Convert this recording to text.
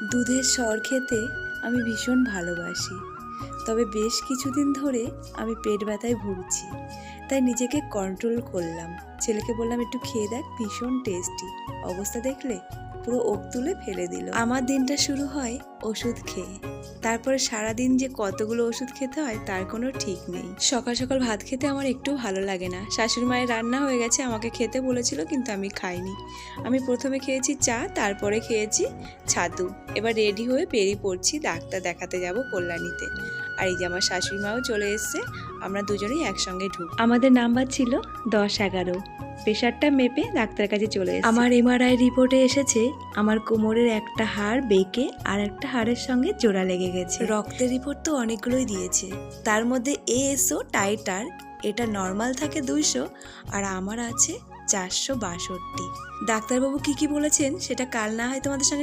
দুধের স্বর খেতে আমি ভীষণ ভালোবাসি, তবে বেশ কিছুদিন ধরে আমি পেট ব্যথায় ভুগছি, তাই নিজেকে কন্ট্রোল করলাম। ছেলেকে বললাম একটু খেয়ে দেখ, ভীষণ টেস্টি। অবস্থা দেখলে পুরো ওক তুলে ফেলে দিল। আমার দিনটা শুরু হয় ওষুধ খেয়ে, তারপরে সারাদিন যে কতগুলো ওষুধ খেতে হয় তার কোনো ঠিক নেই। সকাল সকাল ভাত খেতে আমার একটু ভালো লাগে না। শাশুড়ি মায়ের রান্না হয়ে গেছে, আমাকে খেতে বলেছিল কিন্তু আমি খাইনি। আমি প্রথমে খেয়েছি চা, তারপরে খেয়েছি ছাতু। এবার রেডি হয়ে বেরিয়ে পড়ছি, ডাক্তার দেখাতে যাব কল্যাণীতে। আর এই যে আমার শাশুড়ি মাও চলে এসছে, আমরা দুজনেই একসঙ্গে ঢুক। আমাদের নাম্বার ছিল 10-11। প্রেশারটা মেপে ডাক্তারের কাছে চলে এসেছি। আমার এমআরআই রিপোর্টে এসেছে আমার কোমরের একটা হাড় বেঁকে আর একটা হাড়ের সঙ্গে জোড়া লেগে গেছে। রক্তের রিপোর্ট তো অনেকগুলোই দিয়েছে, তার মধ্যে এএসও টাইটার এটা নর্মাল থাকে 200, আর আমার আছে 462। ডাক্তারবাবু কি বলেছেন সেটা কাল না হয় তোমাদের সঙ্গে